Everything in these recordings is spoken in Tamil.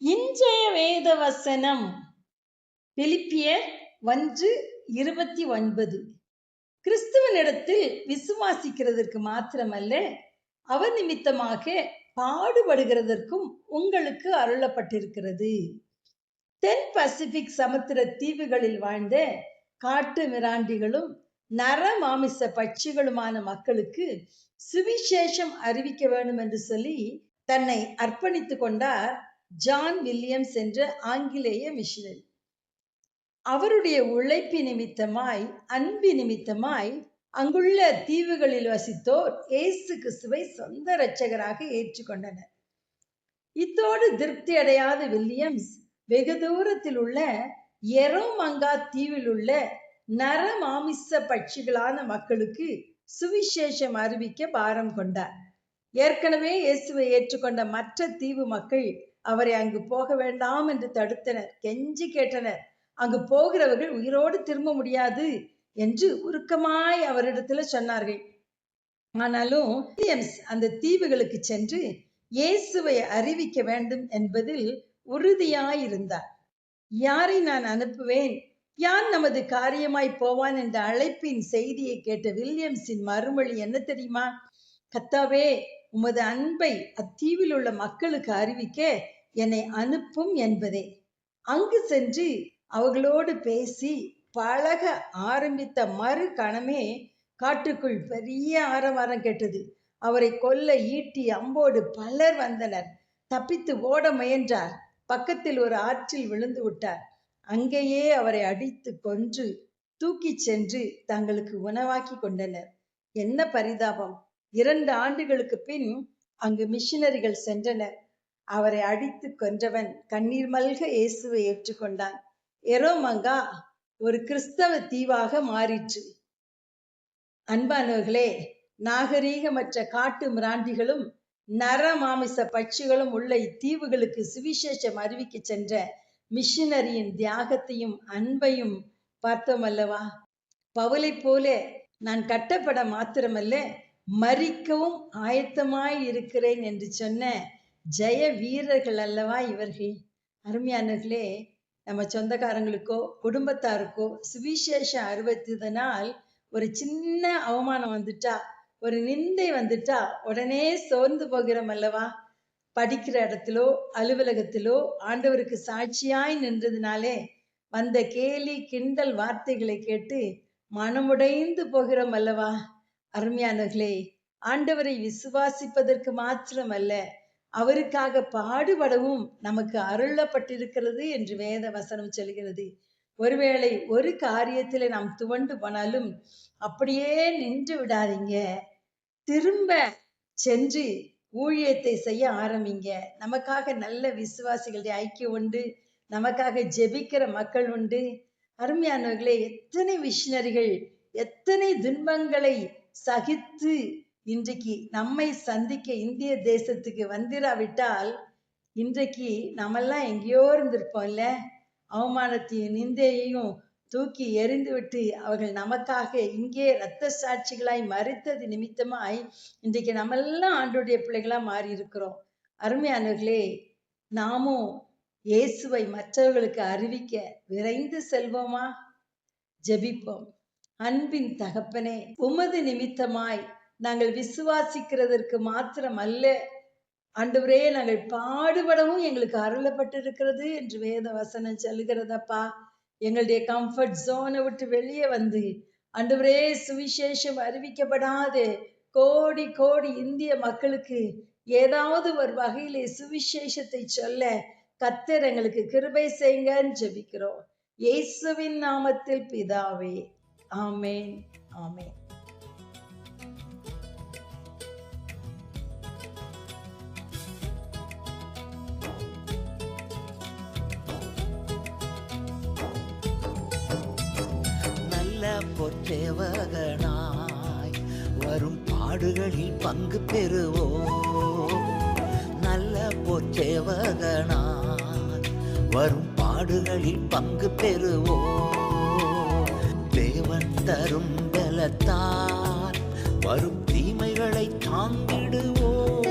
இன்றைய வேத வசனம் பிலிப்பியர் 1:29. கிறிஸ்துவனிடத்தில் விசுவாசிக்கிறதற்கு மாத்திரமல்ல, அவர் நிமித்தமாக பாடுபடுகிறதற்கும் உங்களுக்கு அருளப்பட்டிருக்கிறது. தென் பசிபிக் சமுத்திர தீவுகளில் வாழ்ந்த காட்டு மிராண்டிகளும் நரமாமிச பட்சிகளுமான மக்களுக்கு சுவிசேஷம் அறிவிக்க வேண்டும் என்று சொல்லி தன்னை அர்ப்பணித்துக் கொண்டார் ஜான் வில்லியம்ஸ் என்ற ஆங்கிலேய மிஷனரி. அவருடைய உழைப்பு நிமித்தமாய், அன்பு நிமித்தமாய் அங்குள்ள தீவுகளில் வசித்தோர் இயேசு கிறிஸ்துவை சொந்த இரட்சகராக ஏற்றுக்கொண்டனர். இத்தோடு திருப்தி அடையாத வில்லியம்ஸ் வெகு தூரத்தில் உள்ள எரோமங்கா தீவில் உள்ள நரமாமிச பட்சிகளான மக்களுக்கு சுவிசேஷம் அறிவிக்க பாரம் கொண்டார். ஏற்கனவே இயேசுவை ஏற்றுக்கொண்ட மற்ற தீவு மக்கள் அவரை அங்கு போக வேண்டாம் என்று தடுத்தனர், கெஞ்சி கேட்டனர். அங்கு போகிறவர்கள் உயிரோடு திரும்ப முடியாது என்று உருக்கமாய் அவரிடத்துல சொன்னார்கள். ஆனாலும் வில்லியம்ஸ் அந்த தீவுகளுக்கு சென்று இயேசுவை அறிவிக்க வேண்டும் என்பதில் உறுதியாயிருந்தார். யாரை நான் அனுப்புவேன், யார் நமது காரியமாய் போவான் என்ற அழைப்பின் செய்தியை கேட்ட வில்லியம்ஸின் மறுமொழி என்ன தெரியுமா? கர்த்தாவே, உமது அன்பை அத்தீவில் உள்ள மக்களுக்கு அறிவிக்க என்னை அனுப்பும் என்பதே. அங்கு சென்று அவர்களோடு பேசி பழக ஆரம்பித்த மறு கணமே காட்டுக்குள் பெரிய ஆரவாரம் கேட்டது. அவரை கொல்ல ஈட்டி அம்போடு பலர் வந்தனர். தப்பித்து ஓட முயன்றார். பக்கத்தில் ஒரு ஆற்றில் விழுந்து விட்டார். அங்கேயே அவரை அடித்து கொன்று தூக்கி சென்று தங்களுக்கு உணவாக்கி கொண்டனர். என்ன பரிதாபம்! 2 ஆண்டுகளுக்கு பின் அங்கு மிஷனரிகள் சென்றனர். அவரை அடித்து கொன்றவன் கண்ணீர் மல்க இயேசுவை ஏற்றுக்கொண்டான். எரோமங்கா ஒரு கிறிஸ்தவ தீவாக மாறிற்று. அன்பானவர்களே, நாகரீகமற்ற காட்டு மிராண்டிகளும் நரமாமிச பட்சிகளும் உள்ள இத்தீவுகளுக்கு சுவிசேஷம் அறிவிக்க சென்ற மிஷனரியின் தியாகத்தையும் அன்பையும் பார்த்தோம் அல்லவா? பவுலை போல நான் கட்டப்பட மாத்திரமல்ல, மரிக்கவும் ஆயத்தமாய் இருக்கிறேன் என்று சொன்ன ஜெய வீரர்கள் அல்லவா இவர்கள். அருமையானவர்களே, நம்ம சொந்தக்காரங்களுக்கோ குடும்பத்தாருக்கோ சுவிசேஷம் அறிவித்ததனால் ஒரு சின்ன அவமானம் வந்துட்டா, ஒரு நிந்தை வந்துட்டா உடனே சோர்ந்து போகிறோம் அல்லவா? படிக்கிற இடத்திலோ அலுவலகத்திலோ ஆண்டவருக்கு சாட்சியாய் நின்றதுனாலே வந்த கேலி கிண்டல் வார்த்தைகளை கேட்டு மனமுடைந்து போகிறோம் அல்லவா? அருமையானவர்களே, ஆண்டவரை விசுவாசிப்பதற்கு மாத்திரமல்ல, அவருக்காக பாடுபடவும் நமக்கு அருளப்பட்டிருக்கிறது என்று வேத வசனம் சொல்கிறது. ஒருவேளை ஒரு காரியத்தில் நாம் துவண்டு போனாலும் அப்படியே நின்று விடாதீங்க. திரும்ப சென்று ஊழியத்தை செய்ய ஆரம்பிங்க. நமக்காக நல்ல விசுவாசிகளுடைய ஐக்கியம் உண்டு, நமக்காக ஜெபிக்கிற மக்கள் உண்டு. அருமையானவர்களே, எத்தனை மிஷனரிகள் எத்தனை துன்பங்களை சகித்து இன்றைக்கு நம்மை சந்திக்க இந்திய தேசத்துக்கு வந்திராவிட்டால் இன்றைக்கு நம்மெல்லாம் எங்கேயோ இருந்திருப்போம்ல. அவமானத்தையும் நிந்தையையும் தூக்கி எறிந்து விட்டு அவர்கள் நமக்காக இங்கே இரத்த சாட்சிகளாய் மரித்தது நிமித்தமாய் இன்றைக்கு நம்மெல்லாம் ஆண்டவருடைய பிள்ளைகளா மாறி இருக்கிறோம். அருமையானவர்களே, நாமும் இயேசுவை மற்றவர்களுக்கு அறிவிக்க விரைந்து செல்வோமா? ஜெபிப்போம். அன்பின் தகப்பனே, உமது நிமித்தமாய் நாங்கள் விசுவாசிக்கிறதற்கு மாத்திரம் அல்ல ஆண்டவரே, நாங்கள் பாடுபடவும் எங்களுக்கு அருளப்பட்டிருக்கிறது என்று வேத வசனம் சொல்லுகிறதப்பா. எங்களுடைய கம்ஃபர்ட் ஜோனை விட்டு வெளியே வந்து ஆண்டவரே, சுவிசேஷம் அறிவிக்கப்படாத கோடி கோடி இந்திய மக்களுக்கு ஏதாவது ஒரு வகையிலே சுவிசேஷத்தை சொல்ல கர்த்தர் எங்களுக்கு கிருபை செய்யுங்கன்னு ஜெபிக்கிறோம். இயேசுவின் நாமத்தில் பிதாவே, ஆமேன், ஆமேன். பொற்சேவகனாய் வரும் பாடுகளில் பங்கு பெறுவோம். நல்ல பொற்சேவகனாய் வரும் பாடுகளில் பங்கு பெறுவோம். தேவன் தரும் பலத்தால் வரும் தீமைகளை தாங்கிடுவோம்.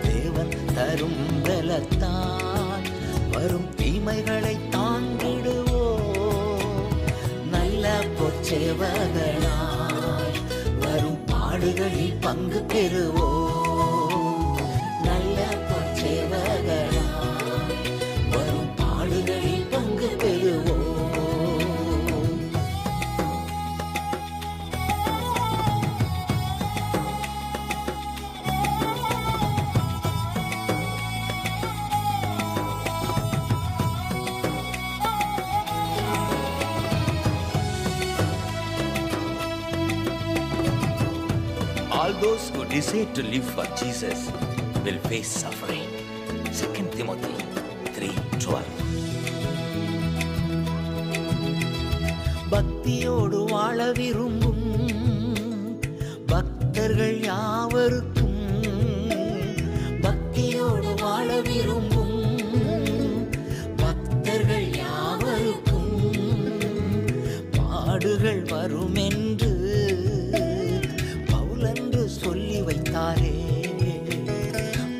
தேவன் தரும் பலத்தால் வரும் தீமைகளை தாங்கிடுவோம். நல்ல பொற்சேவகனாய் வரும் பாடுகளில் பங்கு பெறுவோம். நல்ல பொற்சேவகனாய் வரும் பாடுகளில் பங்கு பெறுவோம். All those who decide to live for Jesus will face suffering. 2 Timothy 3:12. பக்தியோடு வாழ விரும்பும் பக்தர்கள் யாவருக்கும், பக்தியோடு வாழ விரும்பும் பக்தர்கள் யாவருக்கும் பாடுகள் வரும் என்று பவுலன்று சொல்லி வைத்தாரே.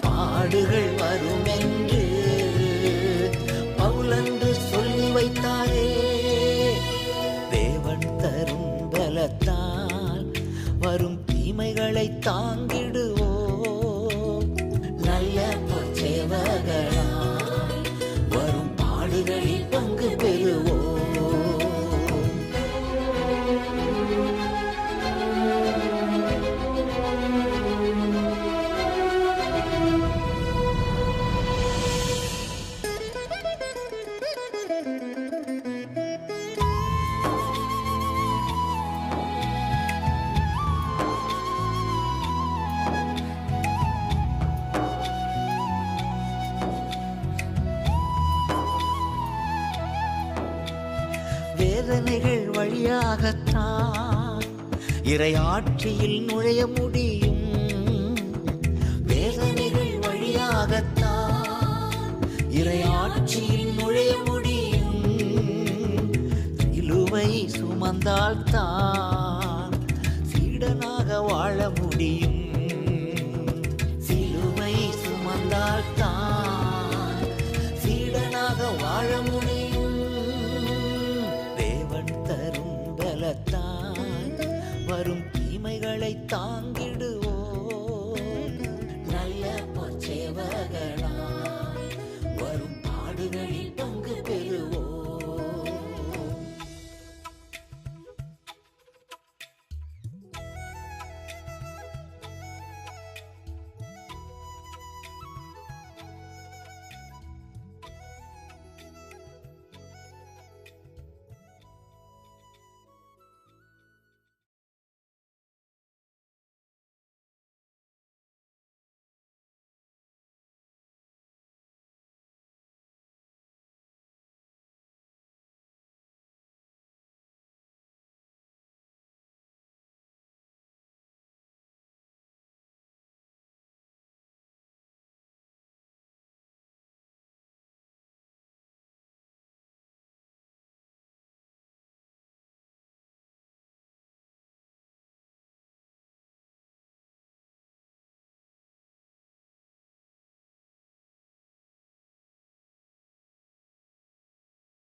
பாடுகள் வரும் என்று பவுலன்று சொல்லி வைத்தாரே. தேவன் தரும் பலத்தால் வரும் தீமைகளை தாங்கிடுவோம். நல்ல பொற்சேவகனாய் வரும் பாடுகளில் பங்கு பெறுவோம். வேதனைகள் வழியாகத்தான் இறையாட்சியில் நுழைய முடியும். வேதனைகள் வழியாகத்தான் இறையாட்சியில் நுழைய முடியும். சிலுவை சுமந்தால்தான் சீடனாக வாழ முடியும். சிலுவை சுமந்தால்தான் சீடனாக வாழ முடியும். தரும் பலத்தான் வரும் தீமைகளை தாங்கி